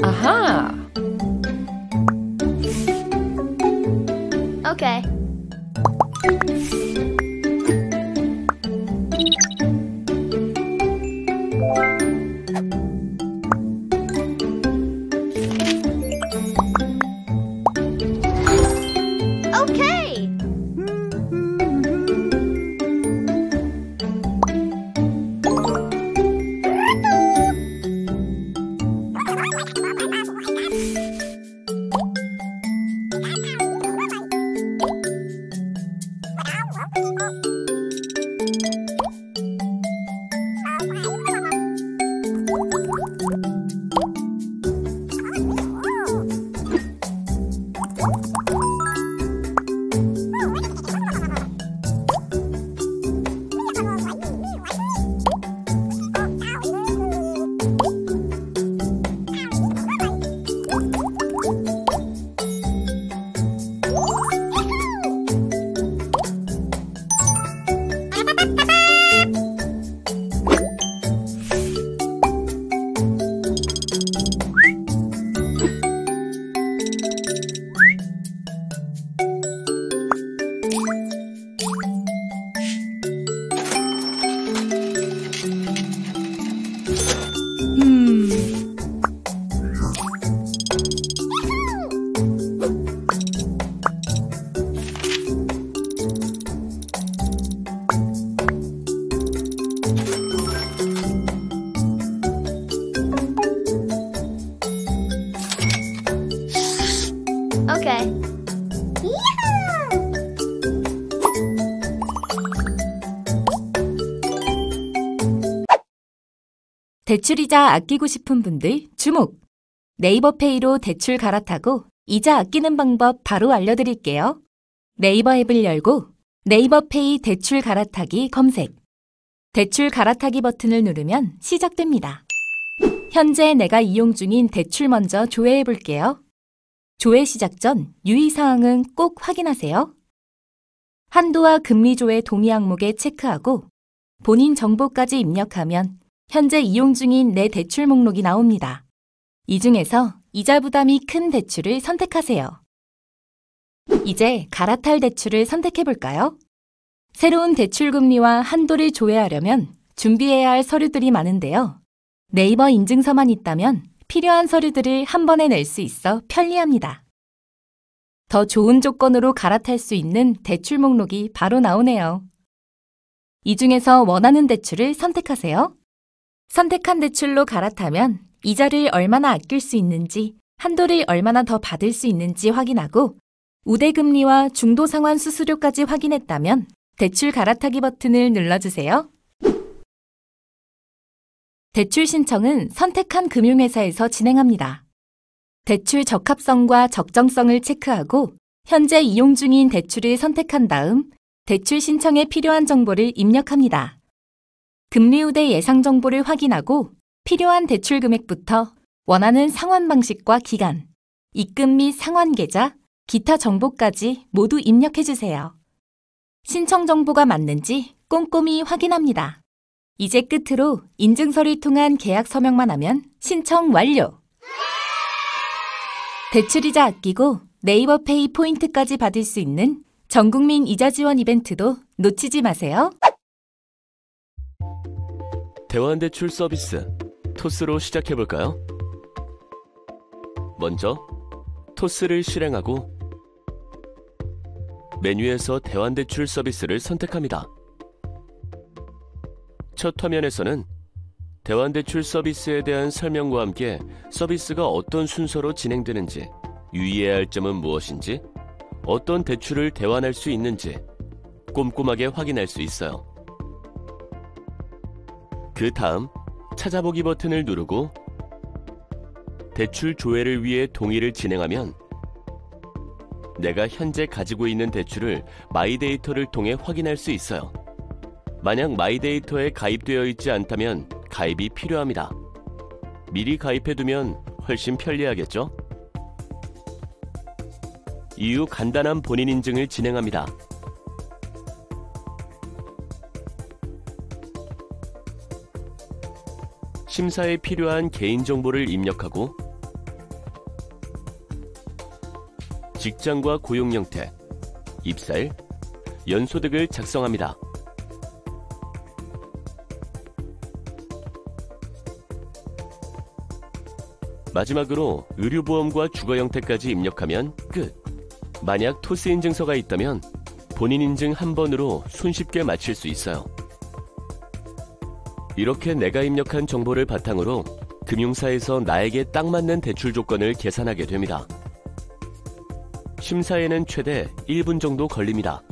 아하! Okay. Okay. Okay. 대출이자 아끼고 싶은 분들 주목! 네이버페이로 대출 갈아타고 이자 아끼는 방법 바로 알려드릴게요. 네이버 앱을 열고 네이버페이 대출 갈아타기 검색. 대출 갈아타기 버튼을 누르면 시작됩니다. 현재 내가 이용 중인 대출 먼저 조회해 볼게요. 조회 시작 전 유의사항은 꼭 확인하세요. 한도와 금리 조회 동의 항목에 체크하고 본인 정보까지 입력하면 현재 이용 중인 내 대출 목록이 나옵니다. 이 중에서 이자 부담이 큰 대출을 선택하세요. 이제 갈아탈 대출을 선택해 볼까요? 새로운 대출 금리와 한도를 조회하려면 준비해야 할 서류들이 많은데요. 네이버 인증서만 있다면 필요한 서류들을 한 번에 낼 수 있어 편리합니다. 더 좋은 조건으로 갈아탈 수 있는 대출 목록이 바로 나오네요. 이 중에서 원하는 대출을 선택하세요. 선택한 대출로 갈아타면 이자를 얼마나 아낄 수 있는지, 한도를 얼마나 더 받을 수 있는지 확인하고 우대금리와 중도상환 수수료까지 확인했다면 대출 갈아타기 버튼을 눌러주세요. 대출 신청은 선택한 금융회사에서 진행합니다. 대출 적합성과 적정성을 체크하고 현재 이용 중인 대출을 선택한 다음 대출 신청에 필요한 정보를 입력합니다. 금리 우대 예상 정보를 확인하고 필요한 대출 금액부터 원하는 상환 방식과 기간, 입금 및 상환 계좌, 기타 정보까지 모두 입력해주세요. 신청 정보가 맞는지 꼼꼼히 확인합니다. 이제 끝으로 인증서를 통한 계약 서명만 하면 신청 완료! 대출이자 아끼고 네이버페이 포인트까지 받을 수 있는 전국민 이자 지원 이벤트도 놓치지 마세요. 대환대출 서비스 토스로 시작해볼까요? 먼저 토스를 실행하고 메뉴에서 대환대출 서비스를 선택합니다. 첫 화면에서는 대환대출 서비스에 대한 설명과 함께 서비스가 어떤 순서로 진행되는지, 유의해야 할 점은 무엇인지, 어떤 대출을 대환할 수 있는지 꼼꼼하게 확인할 수 있어요. 그 다음 찾아보기 버튼을 누르고 대출 조회를 위해 동의를 진행하면 내가 현재 가지고 있는 대출을 마이데이터를 통해 확인할 수 있어요. 만약 마이데이터에 가입되어 있지 않다면 가입이 필요합니다. 미리 가입해두면 훨씬 편리하겠죠? 이후 간단한 본인 인증을 진행합니다. 심사에 필요한 개인정보를 입력하고 직장과 고용 형태, 입사일, 연소득을 작성합니다. 마지막으로 의료보험과 주거 형태까지 입력하면 끝! 만약 토스 인증서가 있다면 본인 인증 한 번으로 손쉽게 마칠 수 있어요. 이렇게 내가 입력한 정보를 바탕으로 금융사에서 나에게 딱 맞는 대출 조건을 계산하게 됩니다. 심사에는 최대 1분 정도 걸립니다.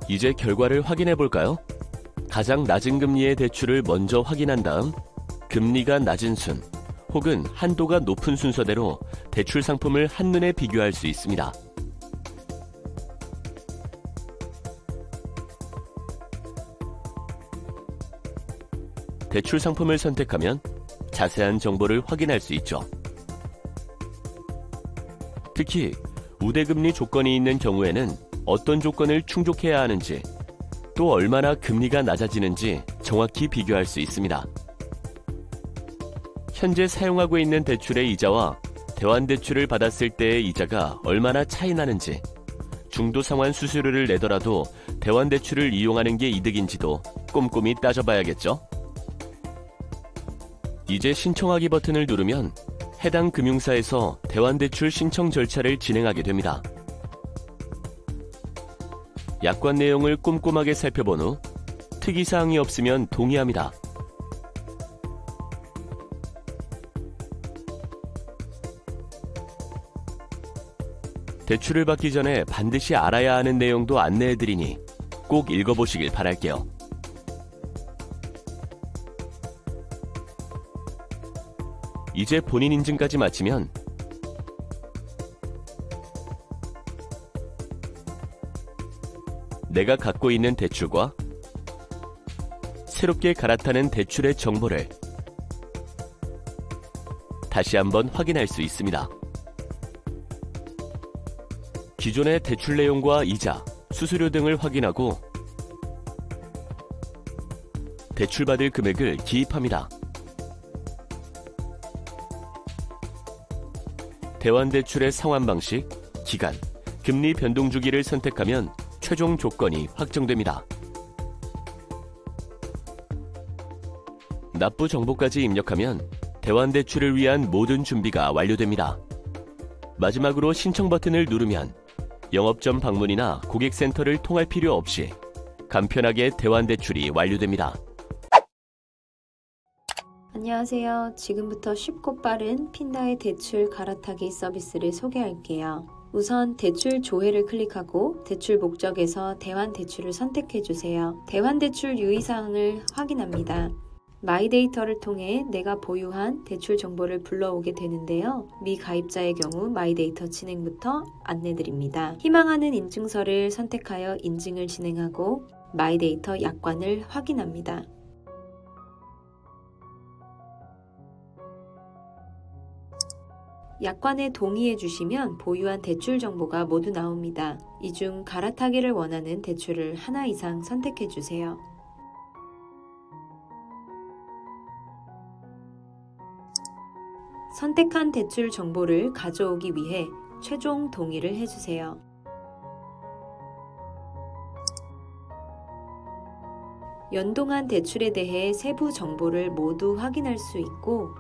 이제 결과를 확인해 볼까요? 가장 낮은 금리의 대출을 먼저 확인한 다음 금리가 낮은 순 혹은 한도가 높은 순서대로 대출 상품을 한눈에 비교할 수 있습니다. 대출 상품을 선택하면 자세한 정보를 확인할 수 있죠. 특히 우대금리 조건이 있는 경우에는 어떤 조건을 충족해야 하는지 또 얼마나 금리가 낮아지는지 정확히 비교할 수 있습니다. 현재 사용하고 있는 대출의 이자와 대환대출을 받았을 때의 이자가 얼마나 차이 나는지, 중도상환 수수료를 내더라도 대환대출을 이용하는 게 이득인지도 꼼꼼히 따져봐야겠죠? 이제 신청하기 버튼을 누르면 해당 금융사에서 대환대출 신청 절차를 진행하게 됩니다. 약관 내용을 꼼꼼하게 살펴본 후 특이사항이 없으면 동의합니다. 대출을 받기 전에 반드시 알아야 하는 내용도 안내해드리니 꼭 읽어보시길 바랄게요. 이제 본인 인증까지 마치면 내가 갖고 있는 대출과 새롭게 갈아타는 대출의 정보를 다시 한번 확인할 수 있습니다. 기존의 대출 내용과 이자, 수수료 등을 확인하고 대출받을 금액을 기입합니다. 대환대출의 상환 방식, 기간, 금리 변동 주기를 선택하면 최종 조건이 확정됩니다. 납부 정보까지 입력하면 대환대출을 위한 모든 준비가 완료됩니다. 마지막으로 신청 버튼을 누르면 영업점 방문이나 고객센터를 통할 필요 없이 간편하게 대환대출이 완료됩니다. 안녕하세요. 지금부터 쉽고 빠른 핀다의 대출 갈아타기 서비스를 소개할게요. 우선 대출 조회를 클릭하고 대출 목적에서 대환대출을 선택해주세요. 대환대출 유의사항을 확인합니다. 마이데이터를 통해 내가 보유한 대출 정보를 불러오게 되는데요. 미가입자의 경우 마이데이터 진행부터 안내드립니다. 희망하는 인증서를 선택하여 인증을 진행하고 마이데이터 약관을 확인합니다. 약관에 동의해 주시면 보유한 대출 정보가 모두 나옵니다. 이 중 갈아타기를 원하는 대출을 하나 이상 선택해 주세요. 선택한 대출 정보를 가져오기 위해 최종 동의를 해주세요. 연동한 대출에 대해 세부 정보를 모두 확인할 수 있고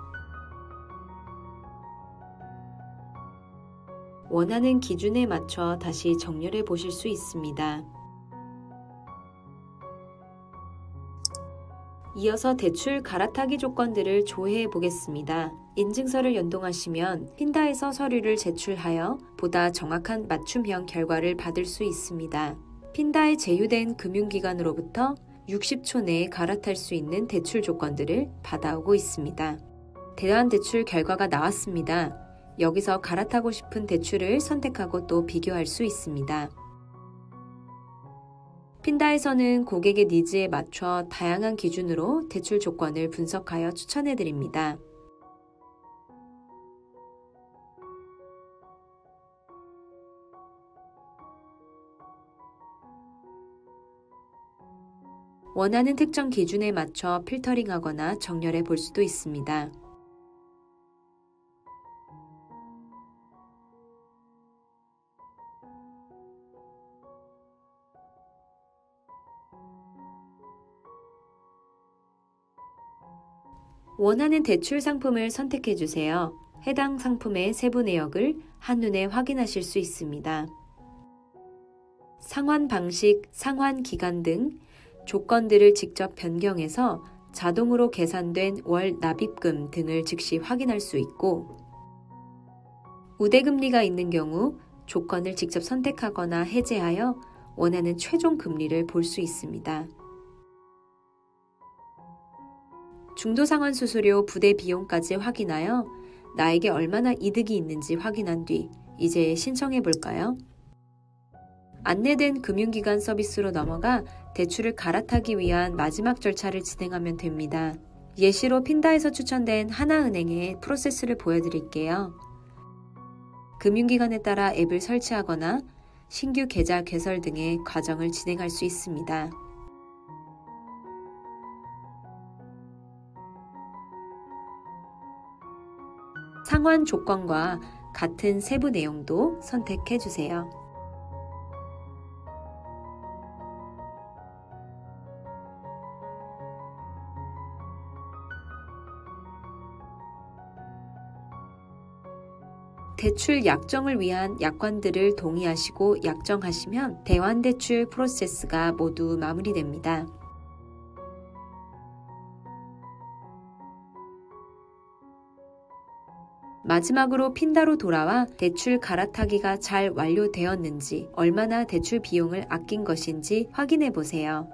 원하는 기준에 맞춰 다시 정렬해 보실 수 있습니다. 이어서 대출 갈아타기 조건들을 조회해 보겠습니다. 인증서를 연동하시면 핀다에서 서류를 제출하여 보다 정확한 맞춤형 결과를 받을 수 있습니다. 핀다에 제휴된 금융기관으로부터 60초 내에 갈아탈 수 있는 대출 조건들을 받아오고 있습니다. 대환 대출 결과가 나왔습니다. 여기서 갈아타고 싶은 대출을 선택하고 또 비교할 수 있습니다. 핀다에서는 고객의 니즈에 맞춰 다양한 기준으로 대출 조건을 분석하여 추천해 드립니다. 원하는 특정 기준에 맞춰 필터링하거나 정렬해 볼 수도 있습니다. 원하는 대출 상품을 선택해 주세요. 해당 상품의 세부 내역을 한눈에 확인하실 수 있습니다. 상환 방식, 상환 기간 등 조건들을 직접 변경해서 자동으로 계산된 월 납입금 등을 즉시 확인할 수 있고, 우대금리가 있는 경우 조건을 직접 선택하거나 해제하여 원하는 최종 금리를 볼 수 있습니다. 중도상환 수수료 부대 비용까지 확인하여 나에게 얼마나 이득이 있는지 확인한 뒤 이제 신청해 볼까요? 안내된 금융기관 서비스로 넘어가 대출을 갈아타기 위한 마지막 절차를 진행하면 됩니다. 예시로 핀다에서 추천된 하나은행의 프로세스를 보여드릴게요. 금융기관에 따라 앱을 설치하거나 신규 계좌 개설 등의 과정을 진행할 수 있습니다. 상환 조건과 같은 세부 내용도 선택해 주세요. 대출 약정을 위한 약관들을 동의하시고 약정하시면 대환대출 프로세스가 모두 마무리됩니다. 마지막으로 핀다로 돌아와 대출 갈아타기가 잘 완료되었는지, 얼마나 대출 비용을 아낀 것인지 확인해 보세요.